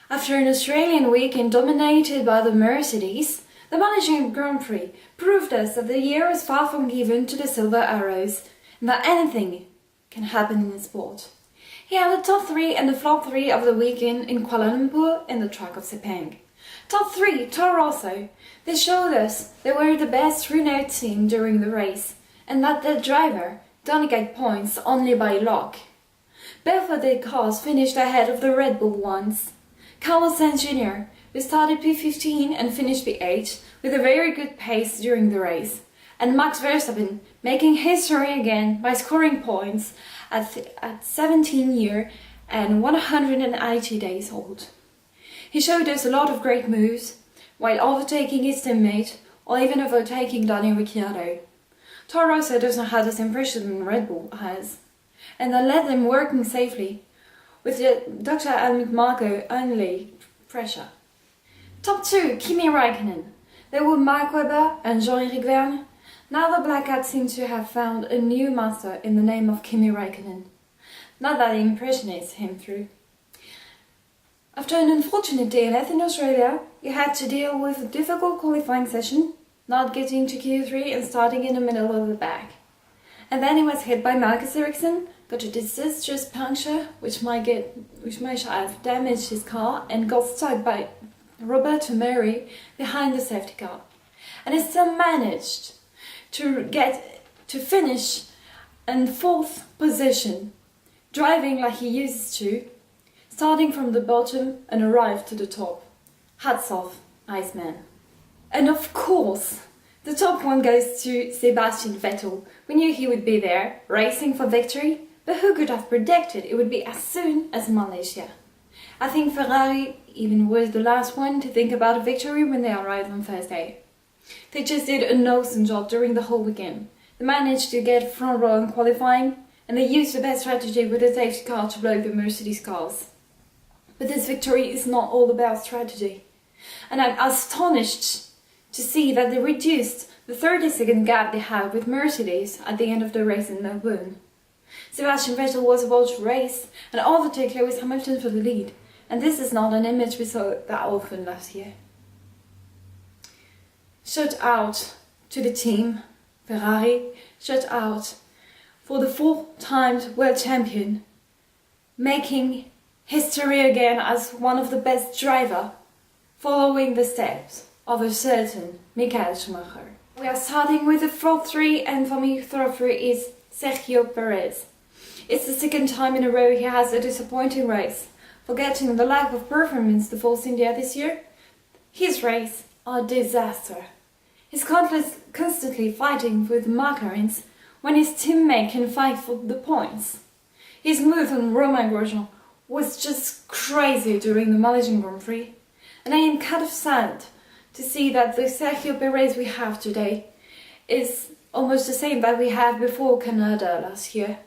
After an Australian weekend dominated by the Mercedes, the Malaysian Grand Prix proved us that the year is far from given to the Silver Arrows and that anything can happen in the sport. He had the top 3 and the flop 3 of the weekend in Kuala Lumpur and the track of Sepang. Top 3, Toro Rosso. They showed us they were the best Renault team during the race and that their driver don't get points only by luck. Both of their cars finished ahead of the Red Bull ones. Carlos Sainz Jr., who started P15 and finished P8 with a very good pace during the race, and Max Verstappen making history again by scoring points at 17 years and 180 days old. He showed us a lot of great moves while overtaking his teammate or even overtaking Daniel Ricciardo. Toro Rosso doesn't have this impression Red Bull has, and that led them working safely with the Dr. Helmut Marko only pressure. Top 2, Kimi Raikkonen. They were Mark Webber and Jean-Éric Vergne. Now the Black Hat seems to have found a new master in the name of Kimi Raikkonen. Not that impressionists him through. After an unfortunate DNF in Australia, he had to deal with a difficult qualifying session, not getting to Q3 and starting in the middle of the pack. And then he was hit by Marcus Ericsson, got a disastrous puncture which might have damaged his car, and got stuck by Roberto Merhi behind the safety car. And he still managed to finish in 4th position, driving like he used to, starting from the bottom and arrive to the top. Hats off, Iceman. And of course, the top one goes to Sebastian Vettel. We knew he would be there, racing for victory, but who could have predicted it would be as soon as Malaysia? I think Ferrari even was the last one to think about a victory when they arrived on Thursday. They just did an awesome job during the whole weekend. They managed to get front row in qualifying, and they used the best strategy with the safety car to block the Mercedes cars. But this victory is not all about strategy. And I'm astonished to see that they reduced the 30-second gap they had with Mercedes at the end of the race in Melbourne. Sebastian Vettel was about to race and overtake Lewis Hamilton for the lead, and this is not an image we saw that often last year. Shout out to the team, Ferrari, shout out for the 4-time world champion, making history again as one of the best drivers, following the steps of a certain Michael Schumacher. We are starting with the flop 3, and for me flop 3 is Sergio Perez. It's the 2nd time in a row he has a disappointing race. Forgetting the lack of performance to Force India this year, his race are a disaster. He's constantly fighting with the McLarens when his teammate can fight for the points. His move on Romain Grosjean was just crazy during the Malaysian Grand Prix, and I am kind of sad to see that the Sergio Perez we have today is almost the same that we had before Canada last year.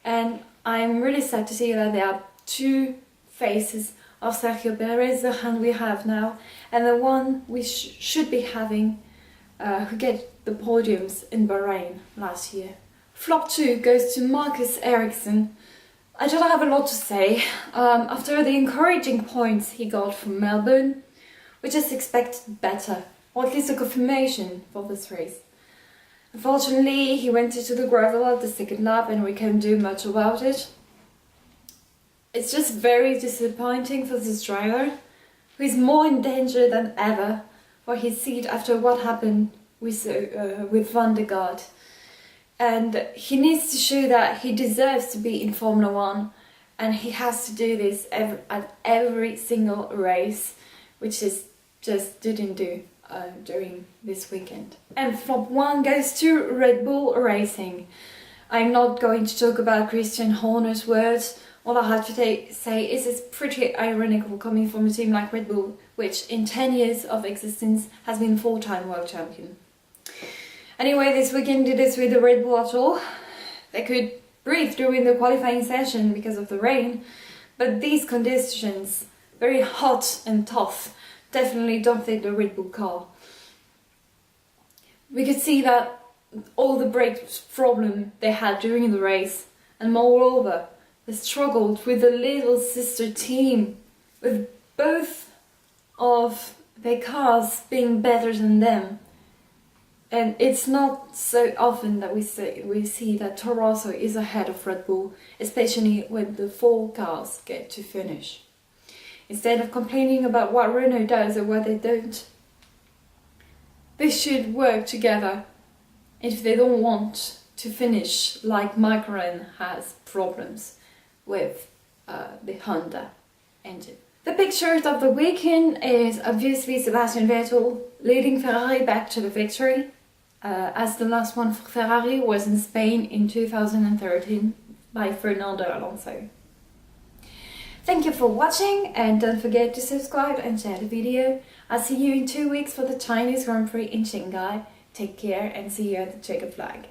And I'm really sad to see that there are 2 faces of Sergio Perez, the hand we have now, and the one we should be having who get the podiums in Bahrain last year. Flop 2 goes to Marcus Ericsson. I don't have a lot to say. After the encouraging points he got from Melbourne, we just expected better, or at least a confirmation for this race. Unfortunately, he went into the gravel at the 2nd lap and we can't do much about it. It's just very disappointing for this driver, who is more in danger than ever for his seat after what happened with Van der Garde. And he needs to show that he deserves to be in Formula 1, and he has to do this at every single race, which he just didn't do during this weekend. And flop 1 goes to Red Bull Racing. I'm not going to talk about Christian Horner's words. All I have to say is it's pretty ironical coming from a team like Red Bull, which in 10 years of existence has been 4-time world champion. Anyway, this weekend did this with the Red Bull at all. They could breathe during the qualifying session because of the rain, but these conditions, very hot and tough, definitely don't fit the Red Bull car. We could see that all the brake problem they had during the race, and moreover, they struggled with the little sister team with both of their cars being better than them. And it's not so often that we see that Toro Rosso is ahead of Red Bull, especially when the 4 cars get to finish. Instead of complaining about what Renault does or what they don't, they should work together if they don't want to finish like McLaren has problems with the Honda engine. The pictures of the weekend is obviously Sebastian Vettel leading Ferrari back to the victory, as the last one for Ferrari was in Spain in 2013 by Fernando Alonso. Thank you for watching, and don't forget to subscribe and share the video. I'll see you in 2 weeks for the Chinese Grand Prix in Shanghai. Take care and see you at the checkered flag.